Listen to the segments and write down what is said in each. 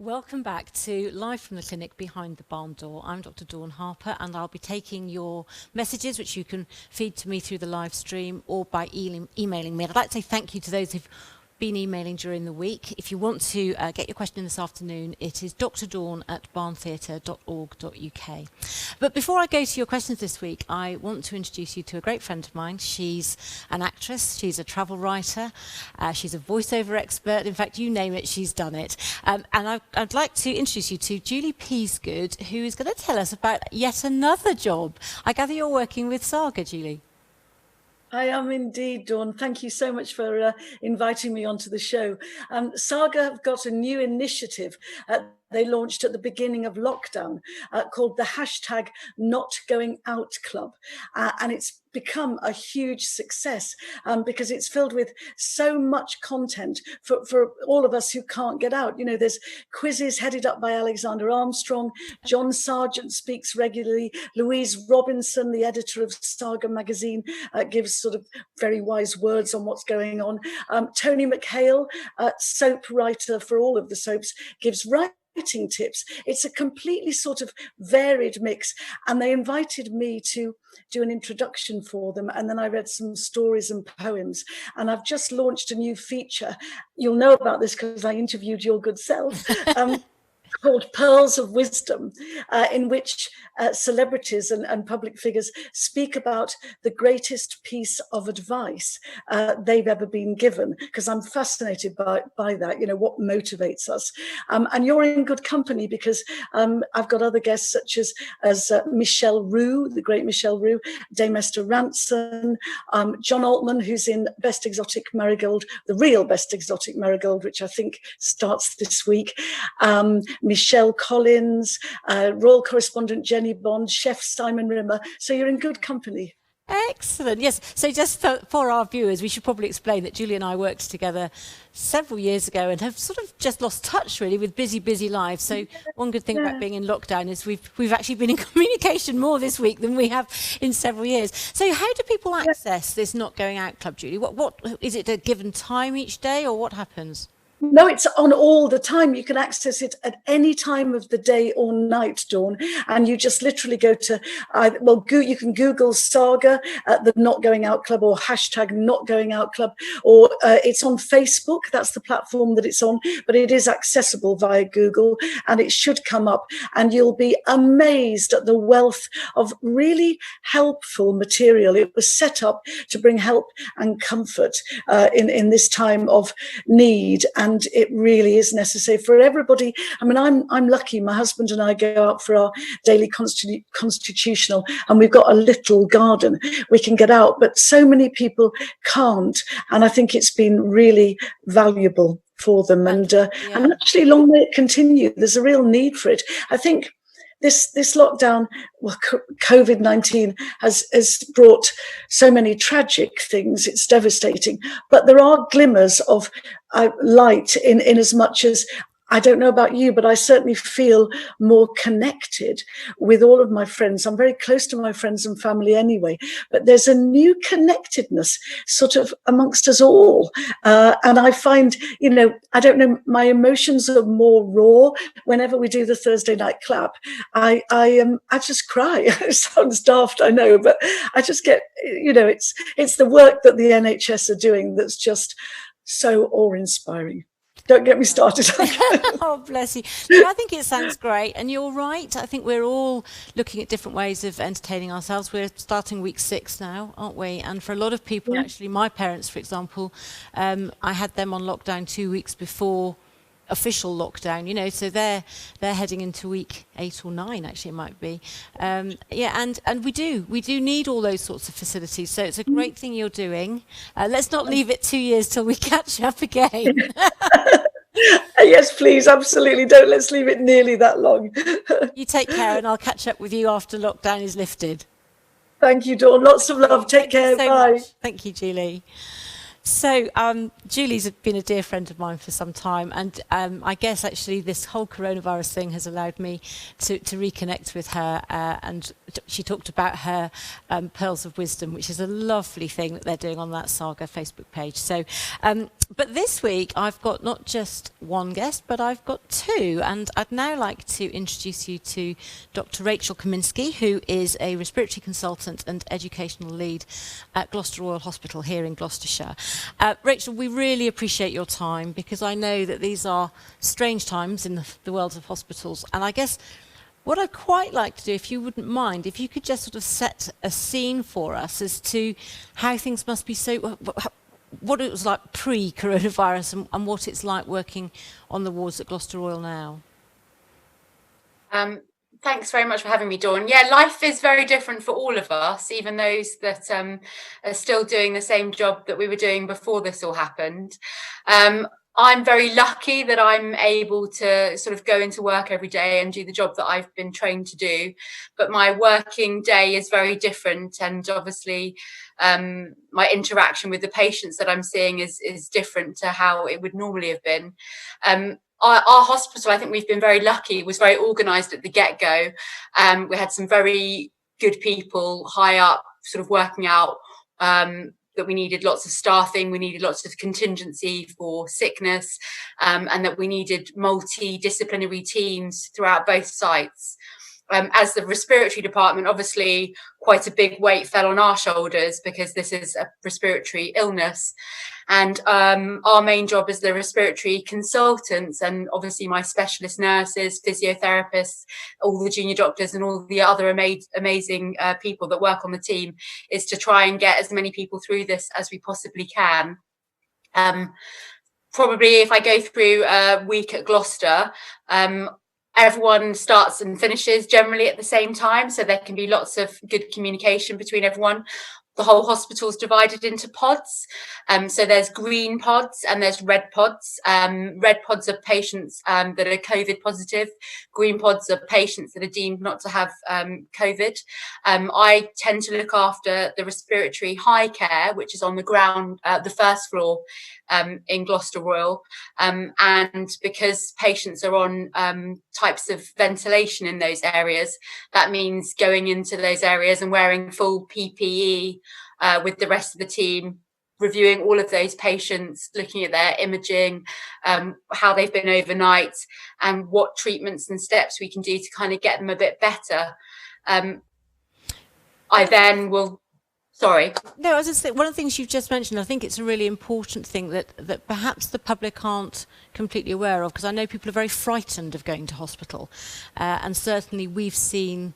Welcome back to Live from the Clinic Behind the Barn Door. I'm Dr Dawn Harper, and I'll be taking your messages, which you can feed to me through the live stream or by emailing me. And I'd like to say thank you to those who've been emailing during the week. If you want to get your question this afternoon, it is drdawn@barntheatre.org.uk. But before I go to your questions this week, I want to introduce you to a great friend of mine. She's an actress, she's a travel writer, she's a voiceover expert. In fact, you name it, she's done it. And I'd like to introduce you to Julie Peasgood, who is going to tell us about yet another job. I gather you're working with Saga, Julie. I am indeed, Dawn. Thank you so much for inviting me onto the show. Saga have got a new initiative they launched at the beginning of lockdown called the #NotGoingOut Club. And it's become a huge success because it's filled with so much content for all of us who can't get out. You know, there's quizzes headed up by Alexander Armstrong. John Sargent speaks regularly. Louise Robinson, the editor of Saga magazine, gives sort of very wise words on what's going on. Tony McHale, soap writer for all of the soaps, gives writing tips. It's a completely sort of varied mix, and they invited me to do an introduction for them, and then I read some stories and poems, and I've just launched a new feature. You'll know about this because I interviewed your good self. Called Pearls of Wisdom, in which celebrities and public figures speak about the greatest piece of advice they've ever been given, because I'm fascinated by that, you know, what motivates us. And you're in good company because I've got other guests such as Michelle Roux, the great Michelle Roux, Dame Esther Ranson, John Altman, who's in Best Exotic Marigold, the real Best Exotic Marigold, which I think starts this week, Michelle Collins, Royal Correspondent Jenny Bond, Chef Simon Rimmer. So you're in good company. Excellent. Yes. So just for our viewers, we should probably explain that Julie and I worked together several years ago and have sort of just lost touch really with busy lives. So one good thing about being in lockdown is we've actually been in communication more this week than we have in several years. So how do people access this Not Going Out Club, Julie? What is it, a given time each day, or what happens? No, it's on all the time. You can access it at any time of the day or night, Dawn. And you just literally go to, you can Google Saga, the Not Going Out Club, or #NotGoingOutClub, or it's on Facebook. That's the platform that it's on, but it is accessible via Google, and it should come up, and you'll be amazed at the wealth of really helpful material. It was set up to bring help and comfort in this time of need, and it really is necessary for everybody. I mean, I'm lucky. My husband and I go out for our daily constitutional, and we've got a little garden. We can get out, but so many people can't. And I think it's been really valuable for them. And actually, long may it continue. There's a real need for it. I think this lockdown, well, COVID-19 has brought so many tragic things. It's devastating, but there are glimmers of light in as much as, I don't know about you, but I certainly feel more connected with all of my friends. I'm very close to my friends and family anyway, but there's a new connectedness sort of amongst us all. And I find, you know, I don't know, my emotions are more raw. Whenever we do the Thursday night clap, I just cry. It sounds daft, I know, but I just get, you know, it's the work that the NHS are doing that's just so awe-inspiring. Don't get me started. Oh, bless you. No, I think it sounds great. And you're right. I think we're all looking at different ways of entertaining ourselves. We're starting week 6 now, aren't we? And for a lot of people, actually, my parents, for example, I had them on lockdown 2 weeks before official lockdown, you know, so they're heading into week 8 or 9, actually it might be. And we do need all those sorts of facilities, so it's a great thing you're doing. Let's not leave it 2 years till we catch up again. Yes, please, absolutely, let's leave it nearly that long. You take care, and I'll catch up with you after lockdown is lifted. Thank you, Dawn. Lots of love. Take care. Bye. Thank you, Julie. So Julie's been a dear friend of mine for some time, and I guess actually this whole coronavirus thing has allowed me to reconnect with her, and she talked about her Pearls of Wisdom, which is a lovely thing that they're doing on that Saga Facebook page. So, but this week I've got not just one guest, but I've got two, and I'd now like to introduce you to Dr. Rachel Kaminski, who is a respiratory consultant and educational lead at Gloucester Royal Hospital here in Gloucestershire. Rachel, we really appreciate your time, because I know that these are strange times in the world of hospitals, and I guess what I'd quite like to do, if you wouldn't mind, if you could just sort of set a scene for us as to how things must be, so what it was like pre-coronavirus and what it's like working on the wards at Gloucester Royal now. Thanks very much for having me, Dawn. Yeah, life is very different for all of us, even those that are still doing the same job that we were doing before this all happened. I'm very lucky that I'm able to sort of go into work every day and do the job that I've been trained to do. But my working day is very different. And obviously, my interaction with the patients that I'm seeing is different to how it would normally have been. Our hospital, I think we've been very lucky, was very organised at the get-go. We had some very good people high up sort of working out that we needed lots of staffing, we needed lots of contingency for sickness, and that we needed multidisciplinary teams throughout both sites. As the respiratory department, obviously quite a big weight fell on our shoulders because this is a respiratory illness. And our main job is the respiratory consultants, and obviously my specialist nurses, physiotherapists, all the junior doctors and all the other amazing people that work on the team, is to try and get as many people through this as we possibly can. Probably if I go through a week at Gloucester, everyone starts and finishes generally at the same time, so there can be lots of good communication between everyone. The whole hospital is divided into pods. So there's green pods and there's red pods. Red pods are patients that are COVID positive. Green pods are patients that are deemed not to have COVID. I tend to look after the respiratory high care, which is on the ground, the first floor in Gloucester Royal. And because patients are on types of ventilation in those areas, that means going into those areas and wearing full PPE with the rest of the team, reviewing all of those patients, looking at their imaging, how they've been overnight, and what treatments and steps we can do to kind of get them a bit better. I then will... Sorry. No, I was just saying, one of the things you've just mentioned, I think it's a really important thing that perhaps the public aren't completely aware of, because I know people are very frightened of going to hospital. And certainly we've spoken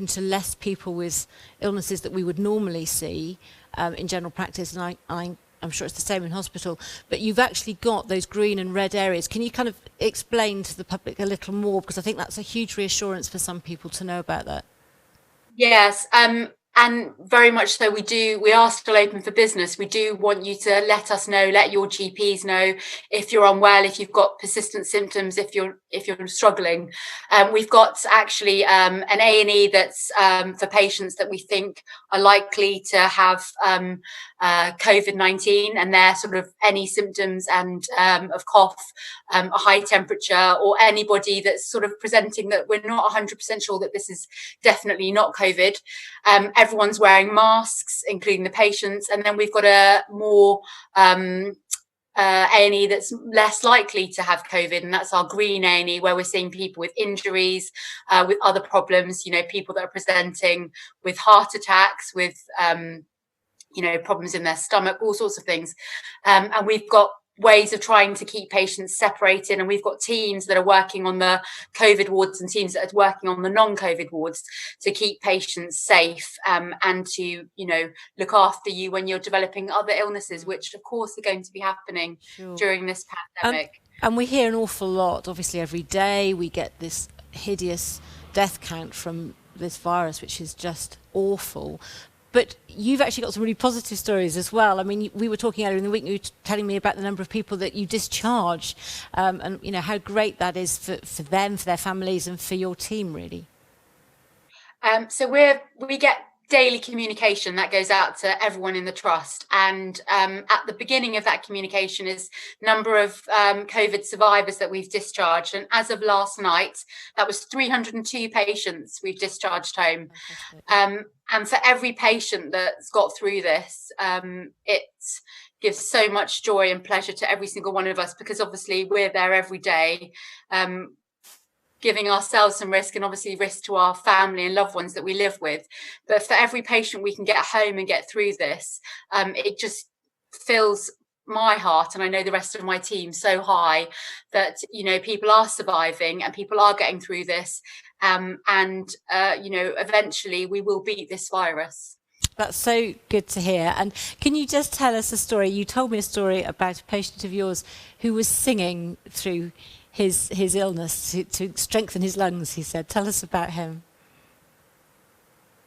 to less people with illnesses that we would normally see in general practice, and I'm sure it's the same in hospital, but you've actually got those green and red areas. Can you kind of explain to the public a little more? Because I think that's a huge reassurance for some people to know about that. Yes. And very much so, we are still open for business. We do want you to let us know, let your GPs know if you're unwell, if you've got persistent symptoms, if you're struggling. We've got actually an A&E that's for patients that we think are likely to have COVID-19, and they're sort of any symptoms and of cough, a high temperature, or anybody that's sort of presenting that we're not 100% sure that this is definitely not COVID. Everyone's wearing masks, including the patients, and then we've got a more A&E that's less likely to have COVID, and that's our green A&E, where we're seeing people with injuries, with other problems, people that are presenting with heart attacks, with problems in their stomach, all sorts of things. And we've got ways of trying to keep patients separated, and we've got teams that are working on the COVID wards and teams that are working on the non-COVID wards to keep patients safe, and to look after you when you're developing other illnesses, which of course are going to be happening during this pandemic. And we hear an awful lot, obviously every day we get this hideous death count from this virus, which is just awful. But you've actually got some really positive stories as well. I mean, we were talking earlier in the week, you were telling me about the number of people that you discharge, and how great that is for them, for their families, and for your team, really. So we get daily communication that goes out to everyone in the trust, and at the beginning of that communication is number of COVID survivors that we've discharged, and as of last night that was 302 patients we've discharged home. And for every patient that's got through this, it gives so much joy and pleasure to every single one of us, because obviously we're there every day, giving ourselves some risk, and obviously risk to our family and loved ones that we live with. But for every patient we can get home and get through this, it just fills my heart, and I know the rest of my team, so high that, you know, people are surviving and people are getting through this, and you know, eventually we will beat this virus. That's so good to hear. And can you just tell us a story? You told me a story about a patient of yours who was singing through his illness to strengthen his lungs, he said. Tell us about him.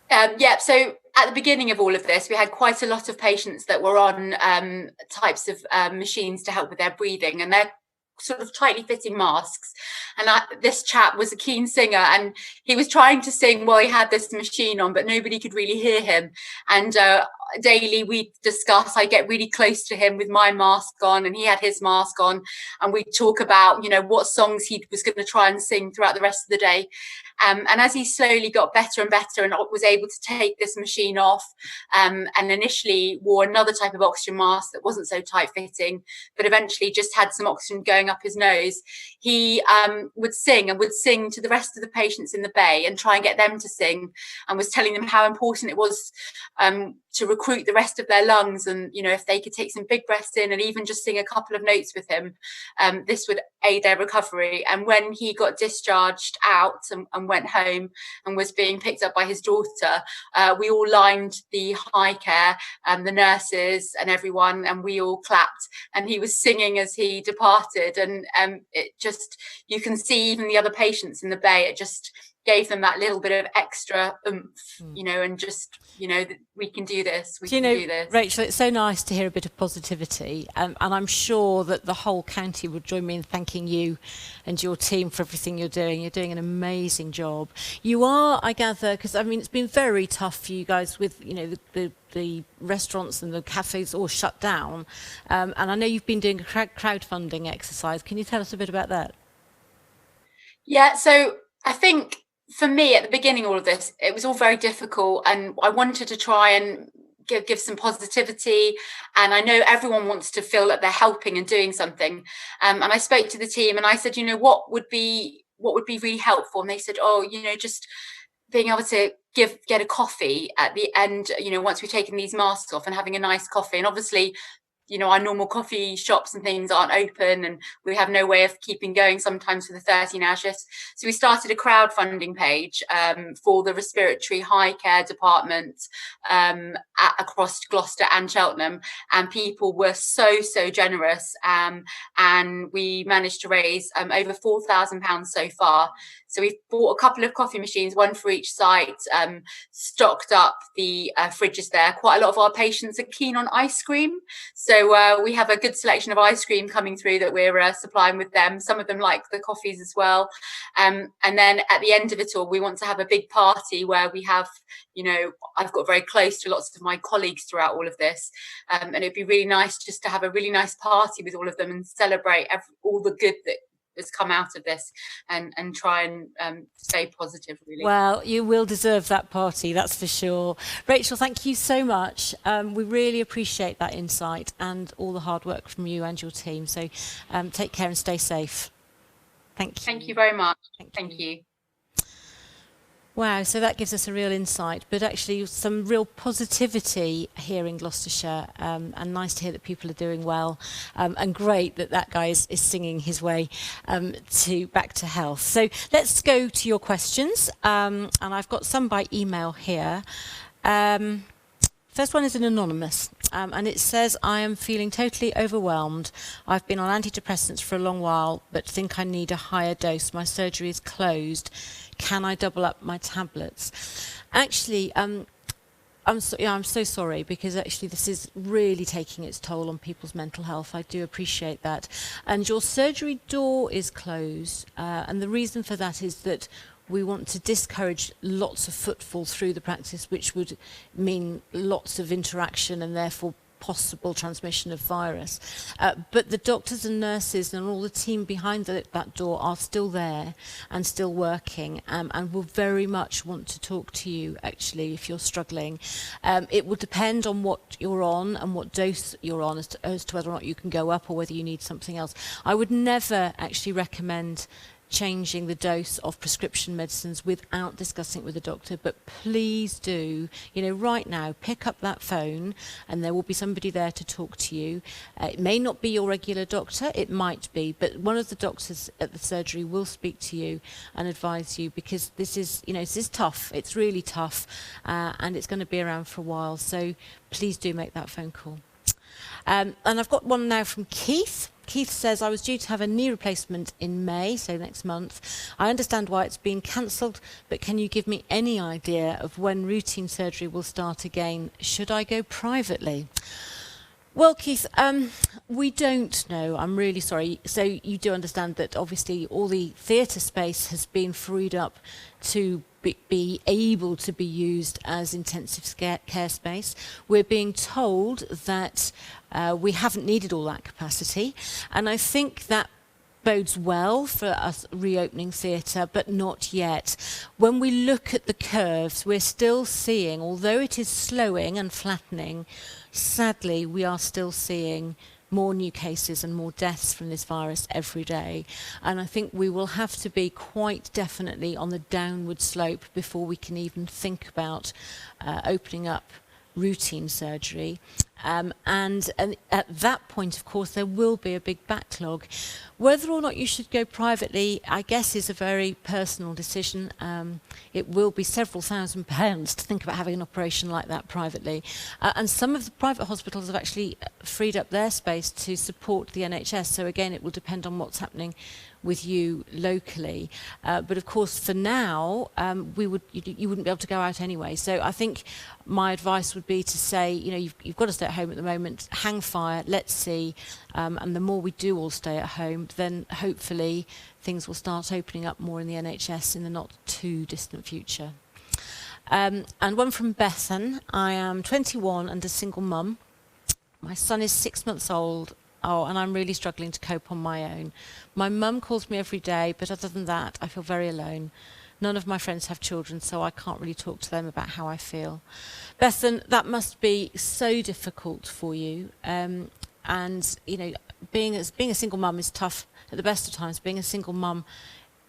Yeah, so at the beginning of all of this, we had quite a lot of patients that were on types of machines to help with their breathing, and they're sort of tightly fitting masks. And this chap was a keen singer, and he was trying to sing while he had this machine on, but nobody could really hear him. And daily we discuss, I get really close to him with my mask on and he had his mask on, and we talk about, you know, what songs he was going to try and sing throughout the rest of the day. And as he slowly got better and better and was able to take this machine off, and initially wore another type of oxygen mask that wasn't so tight fitting, but eventually just had some oxygen going up his nose, he would sing to the rest of the patients in the bay and try and get them to sing, and was telling them how important it was to recruit the rest of their lungs, and, you know, if they could take some big breaths in and even just sing a couple of notes with him, this would aid their recovery. And when he got discharged out and went home and was being picked up by his daughter, we all lined the high care and the nurses and everyone, and we all clapped, and he was singing as he departed. And it just, you can see even the other patients in the bay, it just gave them that little bit of extra oomph, you know, and just, you know, we can do this, we can do this. Rachel, it's so nice to hear a bit of positivity, and I'm sure that the whole county would join me in thanking you and your team for everything you're doing. You're doing an amazing job. You are, I gather, because I mean, it's been very tough for you guys with, you know, the restaurants and the cafes all shut down, and I know you've been doing a crowdfunding exercise. Can you tell us a bit about that? Yeah, so I think for me at the beginning, all of this, it was all very difficult, and I wanted to try and give some positivity, and I know everyone wants to feel that they're helping and doing something, and I spoke to the team and I said, you know, what would be really helpful, and they said, oh, you know, just being able to get a coffee at the end, you know, once we've taken these masks off, and having a nice coffee. And obviously, you know, our normal coffee shops and things aren't open, and we have no way of keeping going sometimes for the 13-hour shifts. So we started a crowdfunding page for the respiratory high care department across Gloucester and Cheltenham, and people were so generous, and we managed to raise over £4,000 so far. So we've bought a couple of coffee machines, one for each site, stocked up the fridges there. Quite a lot of our patients are keen on ice cream, so we have a good selection of ice cream coming through that we're supplying with them. Some of them like the coffees as well. And then at the end of it all, we want to have a big party where we have, you know, I've got very close to lots of my colleagues throughout all of this. And it'd be really nice just to have a really nice party with all of them and celebrate all the good that has come out of this, and try and stay positive, really. Well, you will deserve that party, that's for sure. Rachel, thank you so much. We really appreciate that insight and all the hard work from you and your team. So take care and stay safe. Thank you. Thank you very much. Thank you. Wow, so that gives us a real insight, but actually some real positivity here in Gloucestershire, and nice to hear that people are doing well, and great that that guy is singing his way back to health. So let's go to your questions, and I've got some by email here. First one is an anonymous, and it says, I am feeling totally overwhelmed. I've been on antidepressants for a long while, but think I need a higher dose. My surgery is closed. Can I double up my tablets? Actually, I'm so sorry, because actually this is really taking its toll on people's mental health. I do appreciate that. And your surgery door is closed, and the reason for that is that we want to discourage lots of footfall through the practice, which would mean lots of interaction and therefore possible transmission of virus. But the doctors and nurses and all the team behind that door are still there and still working, and will very much want to talk to you, actually, if you're struggling. It will depend on what you're on and what dose you're on as to whether or not you can go up or whether you need something else. I would never actually recommend changing the dose of prescription medicines without discussing it with a doctor, but please do, right now, pick up that phone and there will be somebody there to talk to you. It may not be your regular doctor, it might be, but one of the doctors at the surgery will speak to you and advise you, because this is tough, it's really tough, and it's going to be around for a while, so please do make that phone call. And I've got one now from Keith. Keith says, I was due to have a knee replacement in May, so next month. I understand why it's been cancelled, but can you give me any idea of when routine surgery will start again? Should I go privately? Well, Keith, we don't know. I'm really sorry. So you do understand that obviously all the theatre space has been freed up to be able to be used as intensive care space. We're being told that we haven't needed all that capacity, and I think that bodes well for us reopening theatre, but not yet. When we look at the curves, we're still seeing, although it is slowing and flattening, sadly we are still seeing more new cases and more deaths from this virus every day. And I think we will have to be quite definitely on the downward slope before we can even think about opening up routine surgery. And at that point, of course, there will be a big backlog. Whether or not you should go privately, I guess, is a very personal decision. It will be several £1,000s to think about having an operation like that privately. And some of the private hospitals have actually freed up their space to support the NHS. So again, it will depend on what's happening with you locally. But of course, for now, you wouldn't be able to go out anyway. So I think my advice would be to say, you've got to stay at home at the moment, hang fire, let's see. And the more we do all stay at home, then hopefully things will start opening up more in the NHS in the not too distant future. And one from Bethan. I am 21 and a single mum. My son is 6 months old. Oh, and I'm really struggling to cope on my own. My mum calls me every day, but other than that, I feel very alone. None of my friends have children, so I can't really talk to them about how I feel. Bethan, that must be so difficult for you. And, being a single mum is tough at the best of times. Being a single mum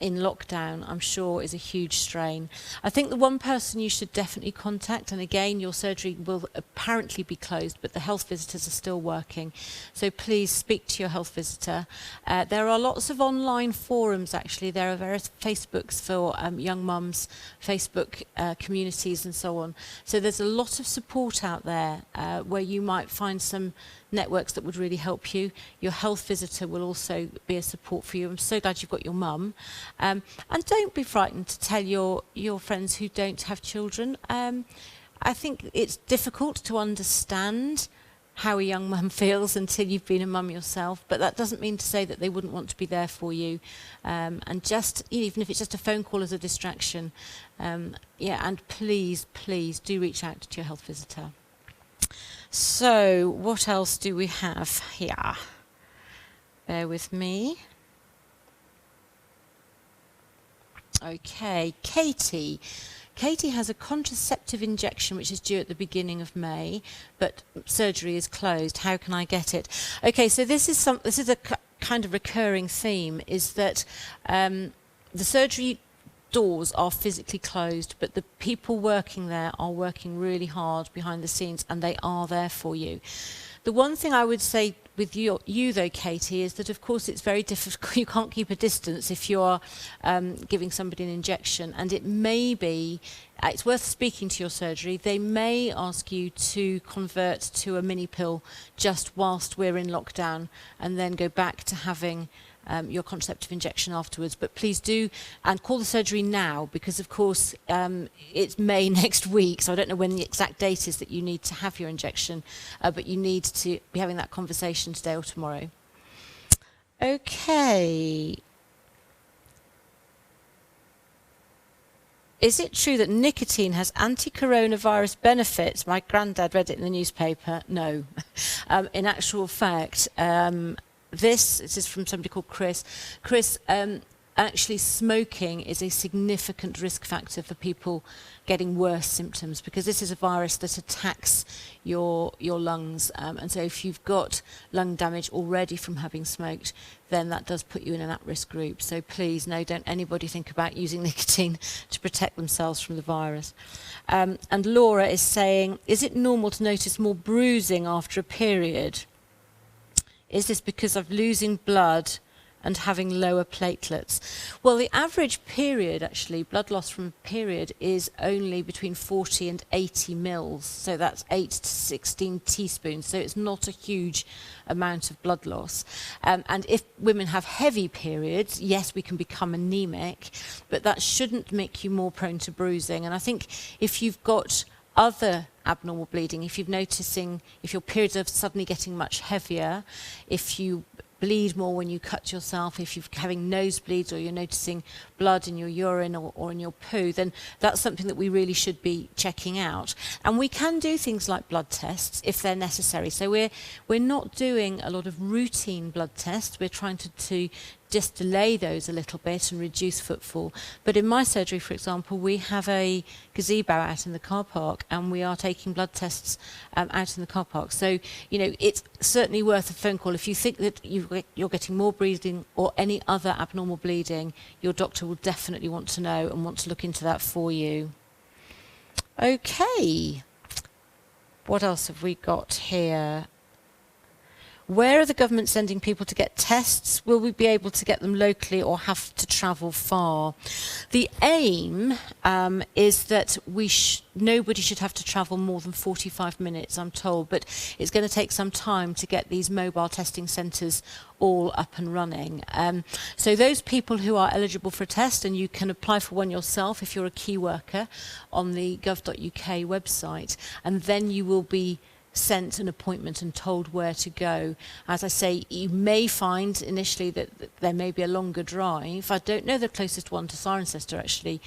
in lockdown, I'm sure, is a huge strain. I think the one person you should definitely contact, and again, your surgery will apparently be closed, but the health visitors are still working. So please speak to your health visitor. There are lots of online forums, actually. There are various Facebooks for young mums, Facebook communities and so on. So there's a lot of support out there where you might find some networks that would really help you. Your health visitor will also be a support for you. I'm so glad you've got your mum. And don't be frightened to tell your friends who don't have children. I think it's difficult to understand how a young mum feels until you've been a mum yourself, but that doesn't mean to say that they wouldn't want to be there for you. And just, even if it's just a phone call as a distraction, and please do reach out to your health visitor. So, what else do we have here? Bear with me. Okay, Katie. Katie has a contraceptive injection which is due at the beginning of May, but surgery is closed. How can I get it? Okay, so this is a kind of recurring theme, is that the surgery doors are physically closed, but the people working there are working really hard behind the scenes, and they are there for you. The one thing I would say with you though, Katie, is that of course it's very difficult. You can't keep a distance if you're giving somebody an injection, and it may be, it's worth speaking to your surgery. They may ask you to convert to a mini pill just whilst we're in lockdown, and then go back to having your contraceptive injection afterwards. But please do, and call the surgery now, because of course it's May next week, so I don't know when the exact date is that you need to have your injection, but you need to be having that conversation today or tomorrow. Okay. is it true that nicotine has anti-coronavirus benefits? My granddad read it in the newspaper. No. In actual fact, this is from somebody called Chris. Chris, actually smoking is a significant risk factor for people getting worse symptoms, because this is a virus that attacks your lungs, and so if you've got lung damage already from having smoked, then that does put you in an at-risk group. So please, no, don't anybody think about using nicotine to protect themselves from the virus. And Laura is saying, is it normal to notice more bruising after a period? Is this because of losing blood and having lower platelets? Well, the average period, actually, blood loss from a period, is only between 40 and 80 mils. So that's 8 to 16 teaspoons. So it's not a huge amount of blood loss. And if women have heavy periods, yes, we can become anemic, but that shouldn't make you more prone to bruising. And I think if you've got other abnormal bleeding, if your periods are suddenly getting much heavier, if you bleed more when you cut yourself, if you're having nosebleeds or you're noticing blood in your urine or in your poo, then that's something that we really should be checking out. And we can do things like blood tests if they're necessary. So we're not doing a lot of routine blood tests. We're trying to just delay those a little bit and reduce footfall. But in my surgery, for example, we have a gazebo out in the car park, and we are taking blood tests out in the car park. So, you know, it's certainly worth a phone call. If you think that you're getting more bleeding or any other abnormal bleeding, your doctor will definitely want to know and want to look into that for you. Okay. What else have we got here? Where are the government sending people to get tests? Will we be able to get them locally or have to travel far? The aim is that nobody should have to travel more than 45 minutes, I'm told, but it's going to take some time to get these mobile testing centres all up and running. So those people who are eligible for a test, and you can apply for one yourself if you're a key worker on the gov.uk website, and then you will be sent an appointment and told where to go. As I say, you may find initially that there may be a longer drive. I don't know the closest one to Cirencester actually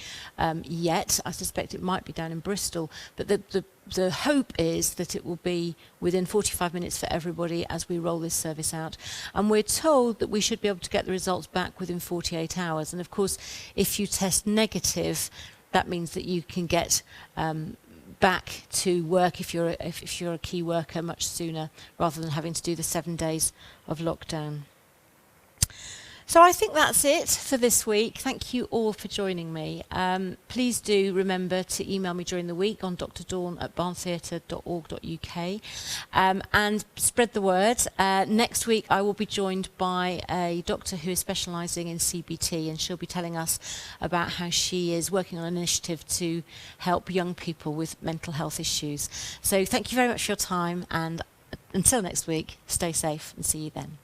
yet. I suspect it might be down in Bristol, but the hope is that it will be within 45 minutes for everybody as we roll this service out. And we're told that we should be able to get the results back within 48 hours. And of course, if you test negative, that means that you can get back to work if you're a key worker much sooner, rather than having to do the 7 days of lockdown. So I think that's it for this week. Thank you all for joining me. Please do remember to email me during the week on drdawn@barntheatre.org.uk, and spread the word. Next week I will be joined by a doctor who is specialising in CBT, and she'll be telling us about how she is working on an initiative to help young people with mental health issues. So thank you very much for your time, and until next week, stay safe and see you then.